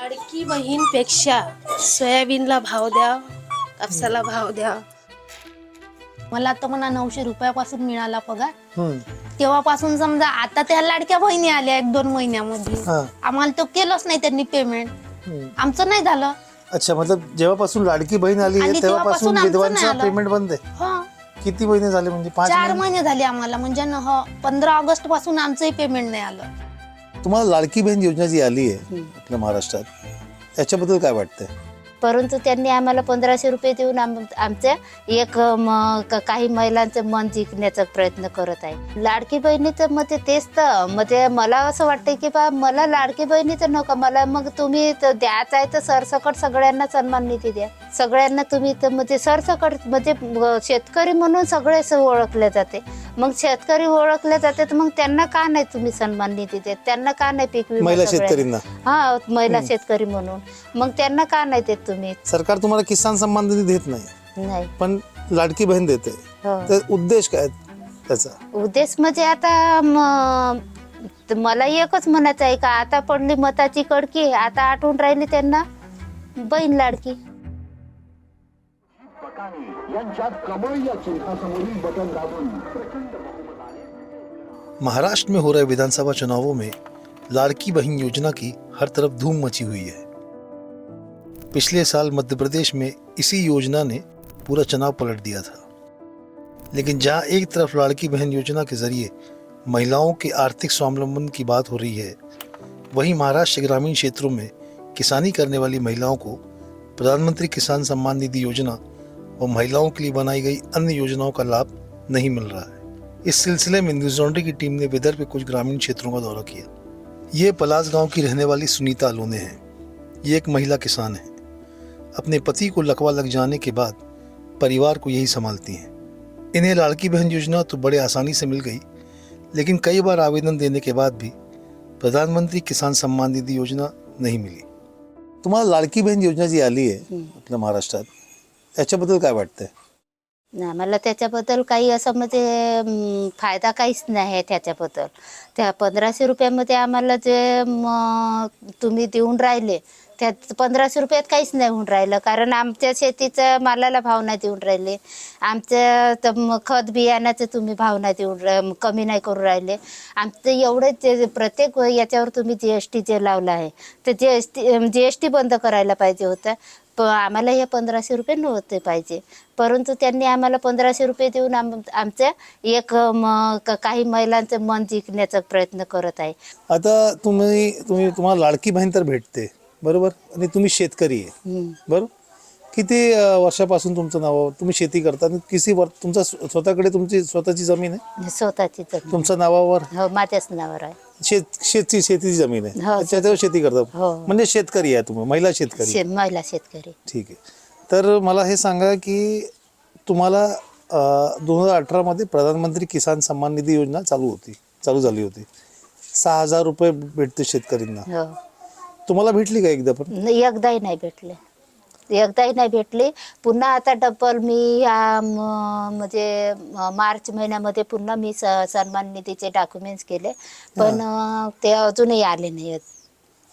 लाडकी बहीणपेक्षा सोयाबीनला भाव द्या, कापसाला भाव द्या. मला तर म्हणा 900 रुपयापासून मिळाला पगार. तेव्हापासून समजा आता त्या लाडक्या बहिणी आल्या 1-2 महिन्यामध्ये. आम्हाला तो केलंच नाही त्यांनी पेमेंट. आमचं नाही झालं. अच्छा, मतलब जेव्हापासून लाडकी बहीण आली आहे तेव्हापासून विधवांचा पेमेंट बंद आहे. हो, किती महिने झाले? म्हणजे 4 महिने झाले आम्हाला. म्हणजे 15 ऑगस्ट पासून आमचंही पेमेंट नाही आलं. तुम्हाला लाडकी बहीण योजना जी आली आहे आपल्या महाराष्ट्रात, याच्याबद्दल काय वाटतंय? परंतु त्यांनी आम्हाला 1500 रुपये देऊन आमच्या काही महिलांचं मन जिंकण्याचा प्रयत्न करत आहे. लाडकी बहिणीचं मग तेच तर म्हणजे मला असं वाटतं की बा मला लाडकी बहिणीचं नका, मला मग तुम्ही द्यायचं आहे तर सरसकट सगळ्यांना सन्मान निधी द्या. सगळ्यांना तुम्ही तर म्हणजे सरसकट म्हणजे शेतकरी म्हणून सगळे ओळखले जाते. मग शेतकरी ओळखले जाते तर मग त्यांना का नाही तुम्ही सन्मान निधी देत? त्यांना का नाही पीक विमा? महिला शेतकरींना महिला शेतकरी म्हणून मग त्यांना का नाही देत तुम्ही? सरकार तुम्हाला किसान सन्मान निधी देत नाही, पण लाडकी बहीण देते. तर उद्देश काय त्याचा? उद्देश म्हणजे आता मला एकच म्हणायचं आहे का आता पडली मताची कडकी, आता आठवून राहिली त्यांना बहीण लाडकी. महाराष्ट्र में हो रहे विधानसभा चुनावों में लाड़की बहन योजना की हर तरफ धूम मची हुई है। पिछले साल मध्य प्रदेश में इसी योजना ने पूरा चुनाव पलट दिया था। लेकिन जहां एक तरफ लाड़की बहन योजना के जरिए महिलाओं के आर्थिक स्वावलंबन की बात हो रही है, वहीं महाराष्ट्र के ग्रामीण क्षेत्रों में किसानी करने वाली महिलाओं को प्रधानमंत्री किसान सम्मान निधि योजना और महिलाओं के लिए बनाई गई अन्य योजनाओं का लाभ नहीं मिल रहा है। इस सिलसिले में न्यूज लॉन्ड्री की टीम ने विदर्भ के कुछ ग्रामीण क्षेत्रों का दौरा किया। ये पलास गांव की रहने वाली सुनीता अलोने हैं। ये एक महिला किसान है। अपने पति को लकवा लग जाने के बाद परिवार को यही संभालती हैं। इन्हें लाड़की बहन योजना तो बड़े आसानी से मिल गई, लेकिन कई बार आवेदन देने के बाद भी प्रधानमंत्री किसान सम्मान निधि योजना नहीं मिली। तुम्हाला लाडकी बहीण योजना जी आली आहे आपल्या महाराष्ट्रात, याच्याबद्दल काय वाटतंय? मला त्याच्याबद्दल काही असं म्हणजे फायदा काहीच नाही आहे त्याच्याबद्दल. त्या 1500 रुपयामध्ये आम्हाला जे तुम्ही देऊन राहिले त्यात 1500 रुपयात काहीच नाही होऊन राहिलं, कारण आमच्या शेतीचा मालाला भाव नाही देऊन राहिले. आमच्या खत बियाण्याचे तुम्ही भाव नाही देऊन कमी नाही करून राहिले. आमचं एवढे प्रत्येक याच्यावर तुम्ही GST जे लावलं आहे ते GST बंद करायला पाहिजे होतं. आम्हाला हे 1500 रुपये नव्हते पाहिजे, परंतु त्यांनी आम्हाला 1500 रुपये देऊन आमच्या काही महिलांचं मन जिंकण्याचा प्रयत्न करत आहे. आता तुम्हाला लाडकी बहीण तर भेटते बरोबर, आणि तुम्ही शेतकरी आहे बरोबर. किती वर्षापासून तुमचं नावावर तुम्ही शेती करता? तुमचा स्वतःकडे तुमची स्वतःची जमीन आहे? स्वतःची जमीन तुमच्या नावावर? हो, माझ्याच नावावर आहे. शेतीची जमीन आहे, त्याच्यावर शेती करता म्हणजे शेतकरी आहे तुम्ही, महिला शेतकरी? महिला शेतकरी. ठीक आहे. तर मला हे सांगा की तुम्हाला 2018 मध्ये प्रधानमंत्री किसान सम्मान निधी योजना चालू झाली होती. 6000 रुपये भेटते शेतकऱ्यांना. तुम्हाला भेटली का एकदा पण? एकदाही नाही भेटली. पुन्हा आता डबल मी म्हणजे मार्च महिन्यामध्ये पुन्हा मी सन्मान निधीचे डॉक्युमेंट्स केले, पण ते अजूनही आले नाही आहेत.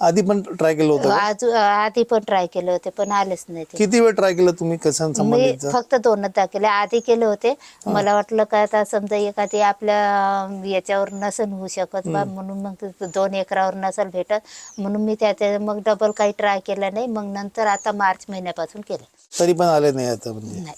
आधी पण ट्राय केलं होतं? आधी पण ट्राय केले होते पण आलेच नाही. किती वेळ ट्राय केलं तुम्ही किसान सम्मान मी निधीचा? फक्त 2दा केले. आधी केले होते, मला वाटलं का आता समजा एखादी आपल्या याच्यावर नसेल होऊ शकत बा, म्हणून मग 2 एकरावर नसेल भेटत म्हणून मी त्याच्या मग डबल काही ट्राय केलं नाही. मग नंतर आता मार्च महिन्यापासून केलं, तरी पण आले नाही आता. म्हणजे नाही.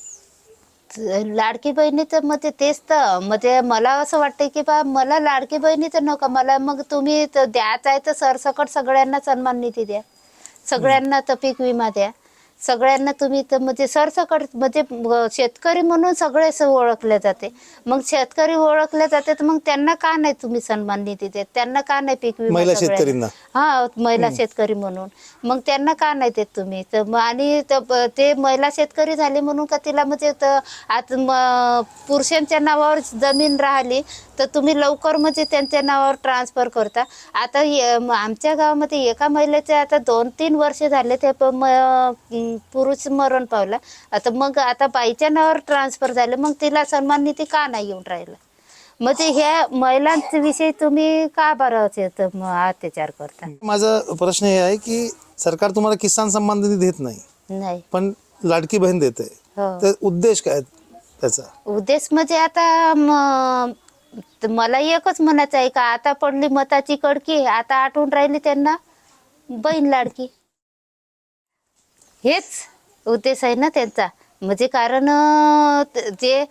लाडकी बहिणीचं मग तेच तर म्हणजे मला असं वाटतं की बा मला लाडकी बहिणीचं नका, मला मग तुम्ही द्यायचं आहे तर सरसकट सगळ्यांना सन्मान निधी द्या. सगळ्यांना तर पीक विमा द्या. सगळ्यांना तुम्ही तर म्हणजे सरसकट म्हणजे शेतकरी म्हणून सगळे ओळखले जाते. मग शेतकरी ओळखले जाते तर मग त्यांना का नाही तुम्ही सन्मान निधी देत? त्यांना का नाही पीक विमा? महिला शेतकरींना? महिला शेतकरी म्हणून मग त्यांना का नाही देत तुम्ही? तर आणि ते महिला शेतकरी झाली म्हणून का तिला म्हणजे आता पुरुषांच्या नावावर जमीन राहिली तर तुम्ही लवकर म्हणजे त्यांच्या नावावर ट्रान्सफर करता. आता आमच्या गावामध्ये एका महिलेचे आता 2-3 वर्ष झाले ते पुरुष मरण पावला. आता बाईच्या नावावर ट्रान्सफर झाले, मग तिला सन्मान निधी का नाही येऊन राहिला? म्हणजे ह्या महिलांविषयी तुम्ही का बरं अत्याचार करता? माझा प्रश्न हे आहे की सरकार तुम्हाला किसान सन्मान निधी देत नाही, नाही. पण लाडकी बहीण देते. हो. तर उद्देश काय त्याचा? उद्देश म्हणजे आता मला एकच म्हणायचं आहे का आता पडली मताची कडकी, आता आठवून राहिली त्यांना बहीण लाडकी. हेच उद्देश आहे ना त्यांचा. म्हणजे कारण जे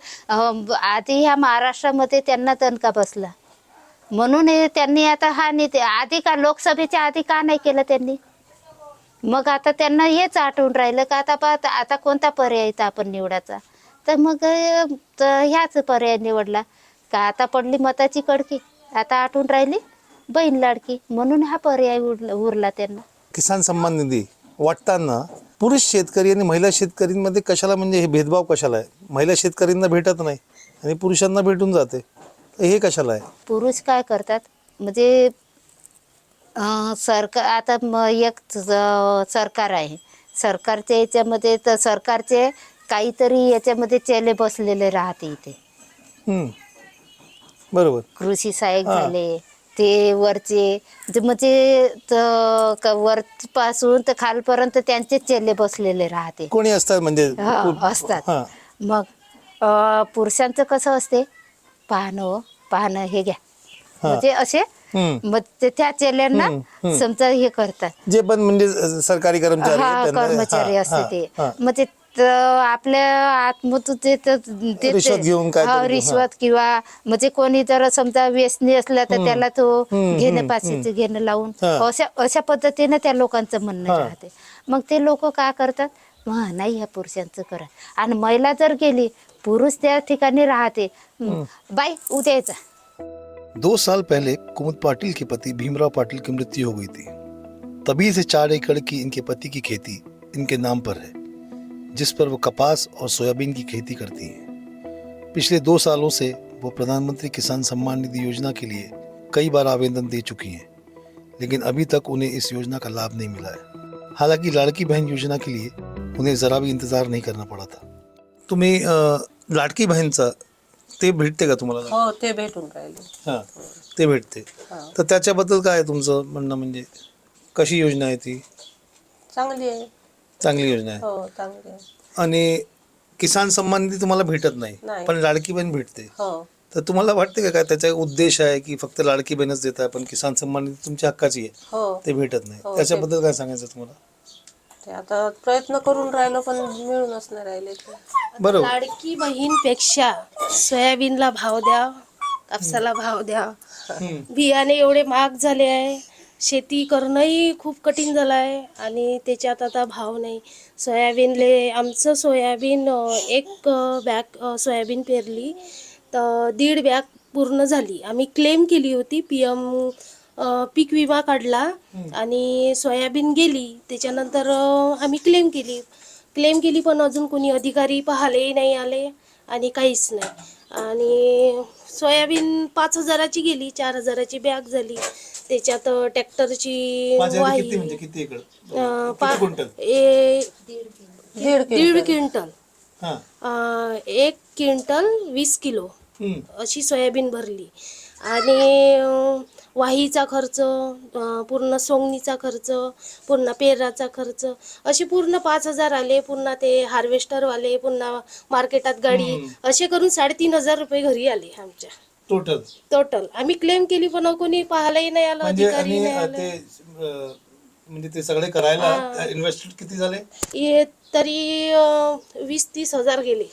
आधी ह्या महाराष्ट्रामध्ये त्यांना दणका बसला म्हणून त्यांनी आता हा नीती आधी का लोकसभेच्या आधी का नाही केलं त्यांनी? मग आता त्यांना हेच आठवून राहिलं का आता कोणता पर्याय आपण निवडायचा, तर मग ह्याच पर्याय निवडला का आता पडली मताची कडकी, आता आठवून राहिली बहीण लाडकी, म्हणून हा पर्याय उरला त्यांना. किसान सन्मान निधी वाटताना पुरुष शेतकरी आणि महिला शेतकरींमध्ये कशाला, म्हणजे हे भेदभाव कशाला आहे? महिला शेतकऱ्यांना भेटत नाही आणि पुरुषांना भेटून जाते, हे कशाला आहे? पुरुष काय करतात म्हणजे सरकार आता एक सरकार आहे, सरकारच्या याच्यामध्ये तर सरकारचे काहीतरी याच्यामध्ये चेले बसलेले राहते इथे. बरोबर. कृषी सहाय्यक झाले ते वरचे म्हणजे वरपासून तर खालपर्यंत त्यांचे चेले बसलेले राहते. कोणी असतात म्हणजे असतात. मग पुरुषांचं कसं असते, पाहणं हे घ्या, म्हणजे असे मग त्या चेल्यांना समजा हे करतात, जे पण म्हणजे सरकारी कर्मचारी कर्मचारी असते ते. मग ते आपल्या आत्महत्या रिश्वत घेऊन काय रिश्वत किंवा म्हणजे कोणी जर समजा व्यसनी असला तर त्याला तो घेणं लावून अशा पद्धतीने त्या लोकांचं म्हणणं राहते. मग ते लोक काय करतात, नाही ह्या पुरुषांचं करा, आणि महिला जर गेली पुरुष त्या ठिकाणी राहते, बाई उद्या यायचा. 2 साल पहले कुमुद पाटिल के पति भीमराव पाटिल की मृत्यु हो गई थी। तभी से 4 एकड़ की इनके पति की खेती इनके नाम पर है, जिस पर वो कपास और सोयाबीन की खेती करती हैं। पिछले 2 सालों से वो प्रधानमंत्री किसान सम्मान निधि योजना के लिए कई बार आवेदन दे चुकी हैं, लेकिन अभी तक उन्हें इस योजना का लाभ नहीं मिला है। हालांकि लाड़की बहन योजना के लिए उन्हें जरा भी इंतजार नहीं करना पड़ा था। तुम्ही लाडकी बहीणचा ते भेटते का तुम्हाला? हो, ते भेटून राहिले. हां, ते भेटते. तर त्याच्याबद्दल काय आहे तुमचं म्हणणं, म्हणजे कशी योजना आहे ती? चांगली आहे. चांगली योजना आहे. हो, चांगली आहे. आणि किसान सन्मान निधी तुम्हाला भेटत नाही, नाही. पण लाडकी बहीण भेटते. हो. तर तुम्हाला वाटते का काय त्याचा उद्देश आहे की फक्त लाडकी बहीणच देत आहे, पण किसान सन्मान निधी तुमच्या हक्काची आहे, हो, ते भेटत नाही? हो, त्याच्याबद्दल काय सांगायचं तुम्हाला? ते आता प्रयत्न करून राहिलो पण मिळूनच नाही राहिले ते. बरोबर. लाडकी बहीणपेक्षा सोयाबीनला भाव द्या, कापसाला भाव द्या. बियाणे एवढे महाग झाले आहे, शेती करणंही खूप कठीण झालं आहे आणि त्याच्यात आता भाव नाही. आमचं सोयाबीन एक बॅग सोयाबीन पेरली तर 1.5 बॅग पूर्ण झाली. आम्ही क्लेम केली होती, PM पीक विमा काढला आणि सोयाबीन गेली. त्याच्यानंतर आम्ही क्लेम केली पण अजून कोणी अधिकारी पाहायलाही नाही आले आणि काहीच नाही. आणि सोयाबीन 5,000ची गेली, 4,000ची बॅग झाली. त्याच्यात ट्रॅक्टरची वाही किती एकड़? 1.5 क्विंटल, 1 क्विंटल 20 किलो अशी सोयाबीन भरली. आणि वाहीचा खर्च, पूर्ण सोंगणीचा खर्च, पुन्हा पेराचा खर्च, असे पूर्ण 5,000 आले. पुन्हा ते हार्वेस्टरवाले, पुन्हा मार्केटात गाडी, असे करून 3,500 रुपये घरी आले आमच्या टोटल. आम्ही क्लेम केली पण कोणी पाहायलाही नाही आलं, अधिकारी नाही आले. म्हणजे ते सगळे करायला इन्व्हेस्टमेंट किती झाले? तरी 20-30 हजार गेले.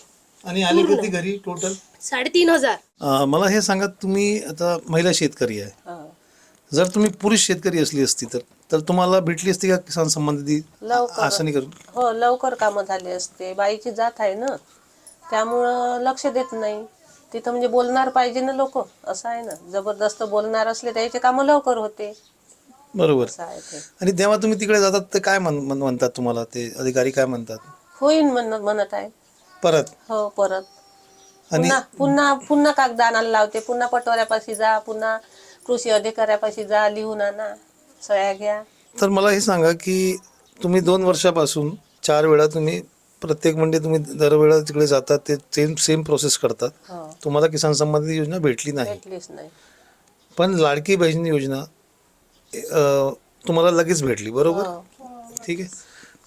आणि आले किती घरी टोटल? 3,500. मला हे सांगा, तुम्ही आता महिला शेतकरी आहे, जर तुम्ही पुरुष शेतकरी असली असती तर तुम्हाला भेटली असती का किसान सन्मान निधी आसानी करून? हो, लवकर कामं झाले असते. बाईची जात आहे ना, त्यामुळं लक्ष देत नाही तिथं. म्हणजे बोलणार पाहिजे ना लोक, असं आहे ना. जबरदस्त बोलणार असले त्याचे कामं लवकर होते. बरोबर. असं आहे ते. आणि तेव्हा तुम्ही तिकडे जातात ते काय म्हणतात तुम्हाला, ते अधिकारी काय म्हणतात? होईन म्हणत आहे परत. हो, परत आणि पुन्हा कागद आणायला लावते. पुन्हा पटवाऱ्यापाशी जा, पुन्हा कृषी अधिकाऱ्यापाशी जा, लिहून आणा, सह्या घ्या. तर मला हे सांगा की तुम्ही 2 वर्षापासून 4 वेळा तुम्ही प्रत्येक म्हणजे तुम्ही दरवेळेला तिकडे जातात ते सेम प्रोसेस करतात. हो, तुम्हाला किसान सन्मान निधी योजना भेटली नाही, भेटलीच नाही. पण लाडकी बहीण योजना तुम्हाला लगेच भेटली, बरोबर? हो, ठीक आहे.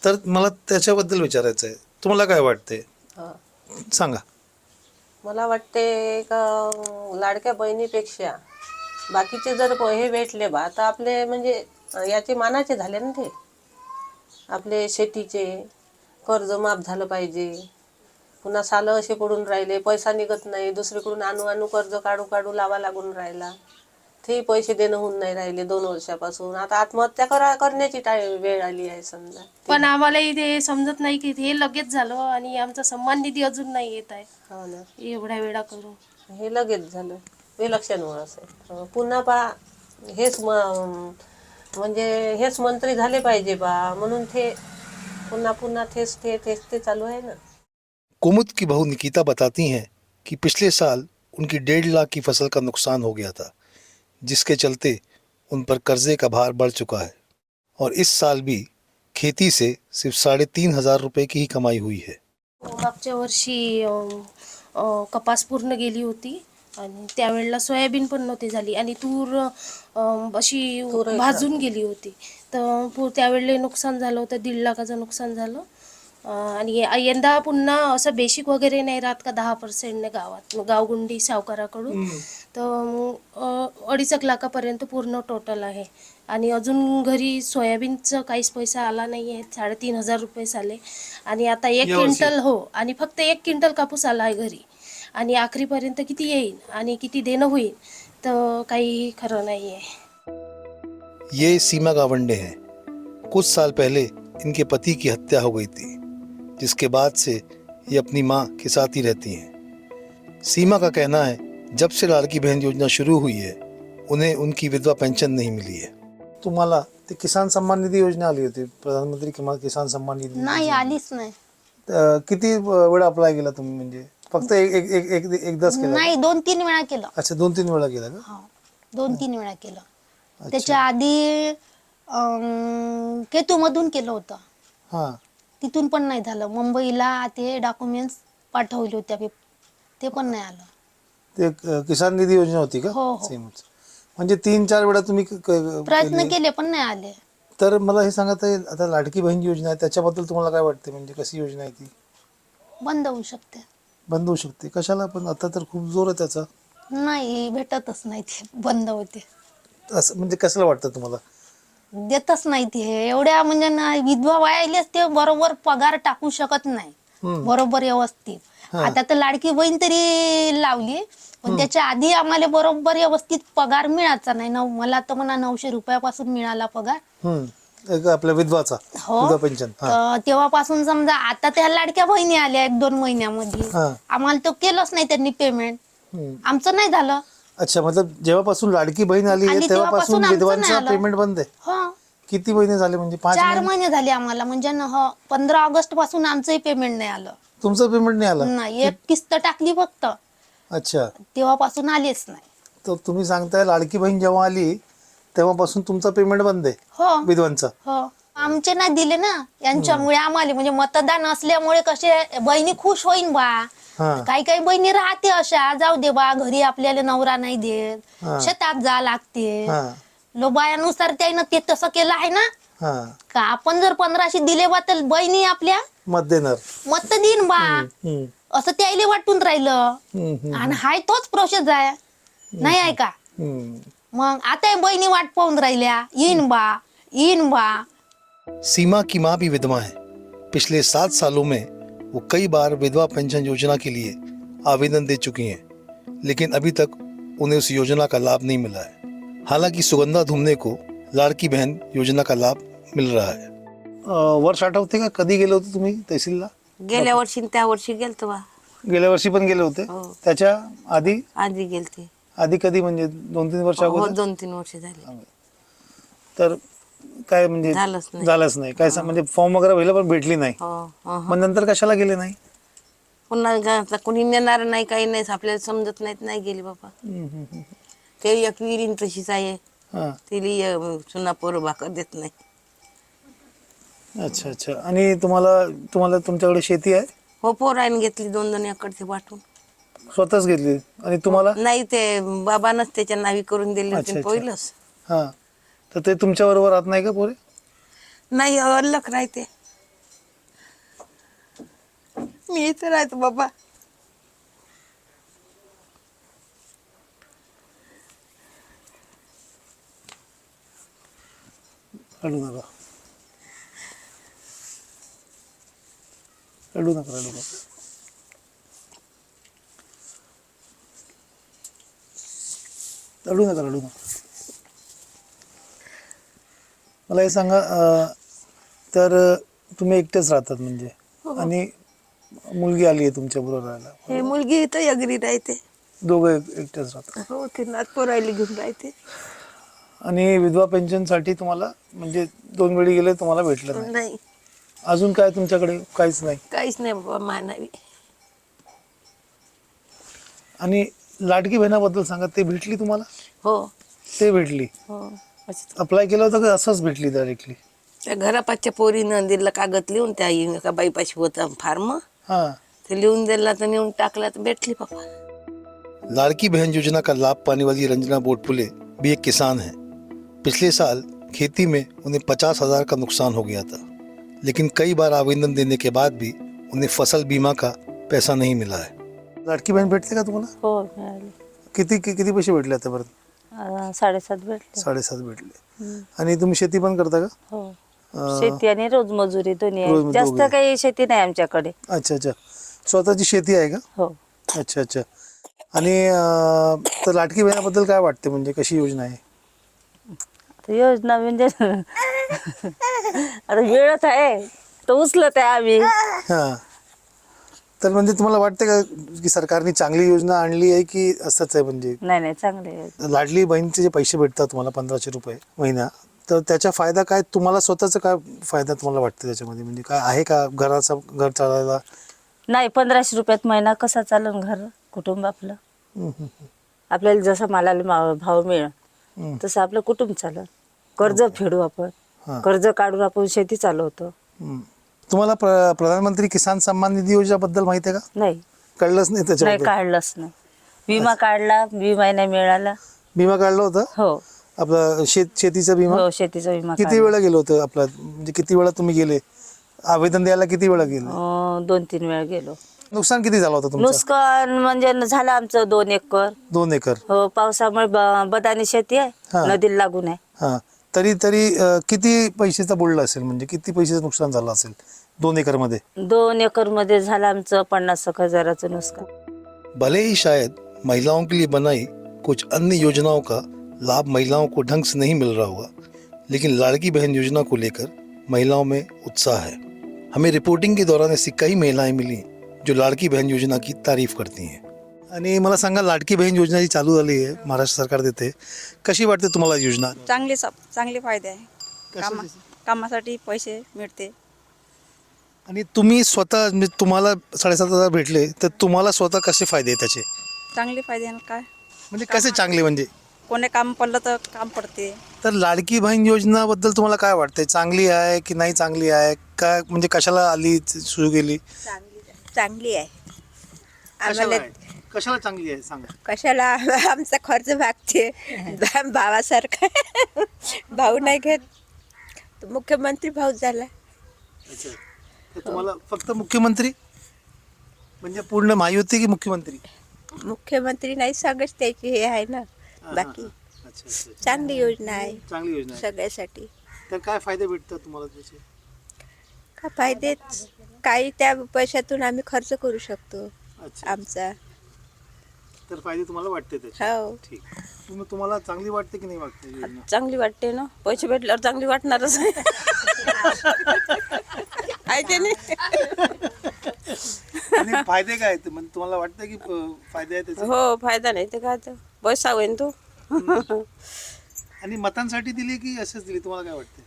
तर मला त्याच्याबद्दल विचारायचं आहे, तुम्हाला काय वाटते हो. सांगा. मला वाटते का लाडक्या बहिणीपेक्षा बाकीचे जर हे भेटले बा तर आपले म्हणजे याचे मानाचे झाले ना ते. आपले शेतीचे कर्ज माफ झालं पाहिजे. पुन्हा सालं असे पडून राहिले, पैसा निघत नाही, दुसरीकडून आणू कर्ज काढू लावा लागून राहिला. ते पैसे देणं होऊन नाही राहिले 2 वर्षापासून. आता आत्महत्या करण्याची वेळ आली आहे समजा. पण आम्हालाही ते समजत नाही की हे लगेच झालं आणि आमचा सन्मान निधी अजून नाही येत आहे हो ना, एवढ्या वेळा करून. हे लगेच झालं विलक्षणमुळंच आहे. पुन्हा बा हेच म्हणजे हेच मंत्री झाले पाहिजे बा म्हणून ते पुन्हा तेच ते चालू आहे ना. कुमुद की बहू निकिता बताती हैं कि पिछले साल उनकी 1.5 लाख की फसल का नुकसान हो गया था, जिसके चलते उन पर कर्जे का भार बढ़ चुका है और इस साल भी खेती से सिर्फ 3,500 रुपये की ही कमाई हुई है. मागच्या वर्षी कपास पूर्ण गेली होती आणि त्यावेळेला सोयाबीन पण नव्हती झाली आणि तूर अशी भाजून गेली होती. तर त्यावेळेला नुकसान झालं होतं, 1.5 लाखाचं नुकसान झालं. आणि यंदा पुन्हा असं बेसिक वगैरे नाही राहत का 10% गावात गावगुंडी सावकाराकडून. तर 2.5 लाखापर्यंत पूर्ण टोटल आहे. आणि अजून घरी सोयाबीनचं काहीच पैसा आला नाही आहे, 3,500 रुपये आले. आणि आता 1 क्विंटल हो आणि फक्त 1 क्विंटल कापूस आला आहे घरी. आणि आखरीपर्यंत किती येईल आणि किती देणं होईल तर काही खरं नाही आहे. ये सीमा गावंडे हैं. कुछ साल पहले इनके पति की हत्या हो गई थी, जिसके बाद से ये अपनी माँ के साथ ही रहती हैं. सीमा का कहना है जब से लाड़की बहन योजना शुरू हुई है उन्हें उनकी विधवा पेंशन नहीं मिली है. तुम्हाला ते किसान सन्मान निधी योजना आली होती, प्रधानमंत्री किसान सन्मान निधी नाही आलीच नाही. किती वेळा अप्लाय केला तुम्ही? म्हणजे फक्त एकदाच केला? नाही 2-3 वेळा केलं. अच्छा, 2-3 वेळा केला का? हो 2-3 वेळा केलं. त्याच्या आधी केतूमधून केलं होतं, हा. तिथून पण नाही झालं. मुंबईला ते डॉक्युमेंट्स पाठवले होते, ते पण नाही आलं. ते किसान निधी योजना होती का? हो, हो. सेमच. म्हणजे 3-4 वेळा तुम्ही प्रयत्न केले पण नाही आले. तर मला हे सांगा, आता लाडकी बहीण योजना आहे त्याच्याबद्दल तुम्हाला काय वाटते? म्हणजे कशी योजना आहे ती? बंद होऊ शकते. बंद होऊ शकते? कशाला? पण आता तर खूप जोर आहे त्याचा. नाही भेटतच नाही, ते बंद होते. असं म्हणजे कसलं वाटतं तुम्हाला? देतच नाही ते एवढ्या म्हणजे विधवा वायालेच ते बरोबर पगार टाकू शकत नाही बरोबर व्यवस्थित. आता तर लाडकी बहीण तरी लावली, पण त्याच्या आधी आम्हाला बरोबर व्यवस्थित पगार मिळायचा नाही. मला तर म्हणा 900 रुपयापासून मिळाला पगार आपल्या विधवाचा, विधवा पेन्शन. तेव्हापासून समजा आता त्या लाडक्या बहिणी आल्या 1-2 महिन्यामध्ये, आम्हाला तो केलंच नाही त्यांनी पेमेंट, आमचं नाही झालं. अच्छा, मतलब जेव्हापासून लाडकी बहीण आली आहे तेव्हापासून विधवांचं पेमेंट बंद आहे. हो. किती महिने झाले? म्हणजे 4 महिने झाले आम्हाला. म्हणजे 15 ऑगस्ट पासून आमचंही पेमेंट नाही आलं. तुमचं पेमेंट नाही आलं? नाही, एक किस्त टाकली फक्त, अच्छा. तेव्हापासून आलेच नाही. तर तुम्ही सांगताय लाडकी बहीण जेव्हा आली तेव्हापासून तुमचं पेमेंट बंद आहे हो विधवांचं? हो. आमचे नाही दिले ना यांच्यामुळे आम्हाला. म्हणजे मतदान असल्यामुळे कसे बहिणी खुश होईन बा. काही काही बहिणी राहते अशा, जाऊ दे बा घरी आपल्याला नवरा नाही देत, शेतात जा लागते, लोबायानुसार त्यानं ते तसं केलं आहे ना. का आपण जर 1500 दिले बा तर बहिणी आपल्या मत देणार, मत देईन बा, असं त्याला वाटून राहिलं. आणि हाय तोच प्रोसेस आहे, नाही आहे का? मग आता बहिणी वाट पाहून राहिल्या, येईन बा. सीमा की माँ भी विधवा है. पिछले 7 सालों में वो कई बार विधवा पेंशन योजना के लिए आवेदन दे चुकी हैं, लेकिन अभी तक उन्हें उस योजना का लाभ नहीं मिला है. हालांकि सुगंधा धुमने को लाडकी बहन योजना का लाभ मिल रहा है. वर्ष आठवते का कधी गेले होते तुम्ही तहसीलला? गेल्या वर्षी न त्या वर्षी गेलतो बा. गेल्या वर्षी पण गेले होते? त्याच्या आधी? आधी गेलते. आधी कधी? म्हणजे 2-3 वर्ष हो अगोदर? 2-3 वर्ष झाले. तर काय म्हणजे झालंच नाही काय? म्हणजे फॉर्म वगैरे व्हायला पण भेटली नाही. मग नंतर कशाला गेले नाही? पुन्हा कोणी नेणार नाही, काही नाही, आपल्याला समजत नाहीत, नाही गेली बाबा. ते एक विहिरीन तशीच आहे, तिला सुना पोरं भाकर देत नाही. अच्छा अच्छा. आणि तुम्हाला तुम्हाला तुमच्याकडे शेती आहे? हो, पोराने घेतली 2-2 एकर ते वाटून. स्वतःच घेतली? आणि तुम्हाला? नाही, ते बाबानच त्याच्या नावी करून दिली अच्छा, होती अच्छा. पहिलंच. हां. तर ते तुमच्या बरोबर राहत नाही का पोरे? नाही, अल्लक राहते. मी इथं राहतो बाबा. रडू नका. रडू नका, रडू नका. रडू नका, रडू नका. मला हे सांगा, तर तुम्ही एकटेच राहतात म्हणजे, आणि मुलगी आली आहे तुमच्या बरोबर राहायला, हे मुलगी इथं अगरी राहते. दोघं एकटेच राहतात. हो, ती नागपुरायला घेऊन राहते. आणि विधवा पेन्शनसाठी तुम्हाला म्हणजे 2 वेळी गेले तुम्हाला भेटलं नाही. नाही, अजून काय तुमच्याकडे? काहीच नाही. काहीच नाही बाबा मानावी. आणि लाडकी बहिणाबद्दल सांगा, ते भेटली तुम्हाला? हो ते भेटली? हो. असं अप्लाय केलं होतं का असंच भेटली डायरेक्टली? त्या घरापासच्या पोरीनं दिलं कागद लिहून, त्या एका बाईपाशी होता फार्म, हाँ. ते लिहून दिला तर नेऊन टाकला तर भेटली बाबा. लाड़की बहन योजना का लाभ पाने वाली रंजना बोटपुले भी एक किसान है. पिछले साल खेती में उन्हें 50,000 का नुकसान हो गया था, लेकिन कई बार आवेदन देने के बाद भी उन्हें फसल बीमा का पैसा नहीं मिला है. लाडकी बहन भेटते का तुम्हाला? हो मिळाली. किती किती पैसे भेटले आतापर्यंत? 7.5 भेटले. 7.5 भेटले. आणि तुम्ही शेती पण करता का? हो, शेती आणि रोजमजुरी दोन्ही आहे. रोजमजुरी जास्त दोघे. काही शेती नाही आमच्याकडे. अच्छा अच्छा. स्वतःची शेती आहे का? हो. अच्छा अच्छा. आणि तर लाडकी बहिणाबद्दल काय वाटते, म्हणजे कशी योजना आहे? आता योजना म्हणजे आता मिळत आहे तर उचलत आहे आम्ही. हां. तर म्हणजे तुम्हाला वाटते का की सरकारने चांगली योजना आणली आहे की असंच आहे? म्हणजे नाही नाही, चांगले आहे. लाडली बहिणीचे जे पैसे भेटतात तुम्हाला 1,500 रुपये महिना, तर त्याचा फायदा काय तुम्हाला स्वतःचा काय फायदा तुम्हाला वाटते त्याच्यामध्ये? म्हणजे काय आहे का घराचा, घर चालायला? नाही, 1,500 रुपयात महिना कसा चालन घर कुटुंब आपलं? हम्म, हम्म, आपल्याला जसं मालाला भाव मिळेल हम्म. तसं आपलं कुटुंब चालत. कर्ज फेडू आपण, हां. कर्ज काढून आपण शेती चालवतो. हम्म. तुम्हाला प्रधानमंत्री किसान सन्मान निधी योजनेबद्दल माहिती आहे का? नाही कळलंच नाही नाही, त्याच्याबद्दल? काढलंच नाही. विमा काढला, विमा नाही मिळाला. विमा काढला होता हो आपला, शेतीचा विमा? हो, शेतीचा विमा किती वेळा गेलो होतं आपला, म्हणजे किती वेळा तुम्ही गेले आवेदन द्यायला? किती वेळा गेले? 2-3 वेळा गेलो. नुकसान किती झालं होतं तुमचं? नुकसान म्हणजे झालं आमचं 2 एकर. 2 एकर. हो, पावसामुळे बदानी शेती हा. आहे, नदीला लागून आहे. हां. तरी तरी किती पैशाचा बुडला असेल, म्हणजे किती पैशाचं नुकसान झालं असेल 2 एकर मध्ये? 2 एकर मध्ये झालं आमचं 50,000 नुकसान. भले ही शायद महिलाओं के लिए बनाई कुछ अन्य योजनाओं का लाभ महिलाओं को ढंग से नहीं मिल रहा होगा, लेकिन लाड़की बहन योजना को लेकर महिलाओं में उत्साह है. हमें रिपोर्टिंग के दौरान ऐसी कई महिलाएं मिली जो लाड़की बहन योजना की तारीफ करती हैं. आणि मला सांगा, लाडकी बहीण योजना जी चालू झाली आहे, महाराष्ट्र सरकार देते, कशी वाटते तुम्हाला योजना? चांगले फायदे आहे. कामासाठी पैसे मिळते. आणि तुम्ही स्वतः, म्हणजे तुम्हाला 7,500 भेटले, तर तुम्हाला स्वतः कसे फायदे आहे त्याचे? चांगले फायदे आहे ना. काय म्हणजे कसे चांगले म्हणजे? कोणी काम पडलं तर काम पडते. तर लाडकी बहीण योजनाबद्दल तुम्हाला काय वाटतंय? चांगली आहे की नाही चांगली आहे? काय म्हणजे कशाला आली, सुरू केली? चांगली आहे. आम्हाला कशाला चांगली आहे सांगा. कशाला आमचा खर्च भागते. भावासारखा भाऊ नाही घेत. मुख्यमंत्री भाऊ झाला. अच्छा. तर तुम्हाला फक्त मुख्यमंत्री, म्हणजे पूर्ण महायुती की मुख्यमंत्री? मुख्यमंत्री नाही सांगत त्याची हे आहे ना. बाकी अच्छा अच्छा. चांगली योजना आहे चांगली योजना आहे. सगळ्यासाठी. तर काय फायदे भेटतात तुम्हाला त्याचे? का फायदे काही त्या पैशातून आम्ही खर्च करू शकतो अच्छा. आमचा. तर फायदे तुम्हाला वाटते त्याचे? हो, ठीक. तुम्हाला चांगली वाटते की नाही वाटते योजना? चांगली वाटते ना. पैसे भेटल्यावर चांगली वाटणारच आहे. आहे की नाही? आणि फायदे काय आहेत? म्हणजे तुम्हाला वाटतं की फायदे आहेत त्याचे? हो, फायदा नाही ते काय तर पैसा होईन तो. आणि मतांसाठी दिली की असेच दिली, तुम्हाला काय वाटते?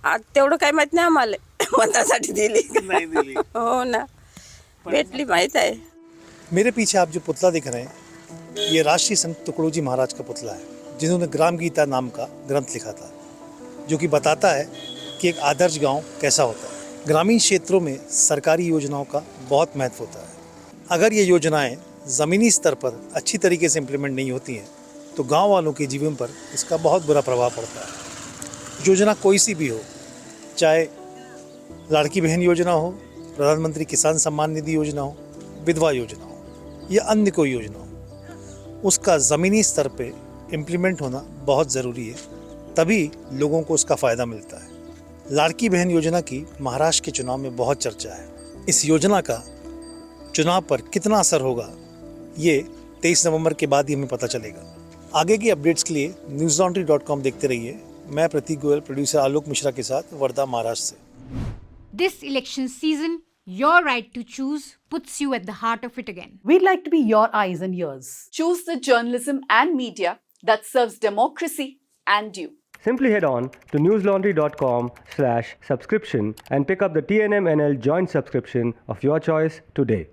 आज तेवढं काही माहित नाही आम्हाला. मतासाठी दिली. नहीं दिली. हो ना, भेटली माहित आहे. मेरे पीछे आप जो पुतला दिख रहे हैं, ये राष्ट्रीय संत तुकडोजी महाराज का पुतला है, जिन्होंने ग्राम गीता नाम का ग्रंथ लिखा था, जो कि बताता है कि एक आदर्श गांव कैसा होता है. ग्रामीण क्षेत्रों में सरकारी योजनाओं का बहुत महत्व होता है। अगर ये योजनाएं ज़मीनी स्तर पर अच्छी तरीके से इम्प्लीमेंट नहीं होती हैं तो गांव वालों के जीवन पर इसका बहुत बुरा प्रभाव पड़ता है। योजना कोई सी भी हो, चाहे लाड़की बहन योजना हो, प्रधानमंत्री किसान सम्मान निधि योजना हो, विधवा योजना हो या अन्य कोई योजना हो, उसका ज़मीनी स्तर पे इम्प्लीमेंट होना बहुत ज़रूरी है, तभी लोगों को उसका फ़ायदा मिलता है। लाड़की बहन योजना की महाराष्ट्र के चुनाव में बहुत चर्चा है। इस योजना का चुनाव पर कितना असर होगा ये 23 नवंबर के बाद ही हमें पता चलेगा। आगे की अपडेट्स के लिए newslaundry.com देखते रहिए। मैं प्रतीक गोयल, प्रोड्यूसर आलोक मिश्रा के साथ वर्धा, महाराष्ट्र से। This election season, your right to choose puts you at the heart of it again. We'd like to be your eyes and ears. Choose the journalism and media that serves democracy and you. Simply head on to newslaundry.com/subscription and pick up the TNMNL joint subscription of your choice today.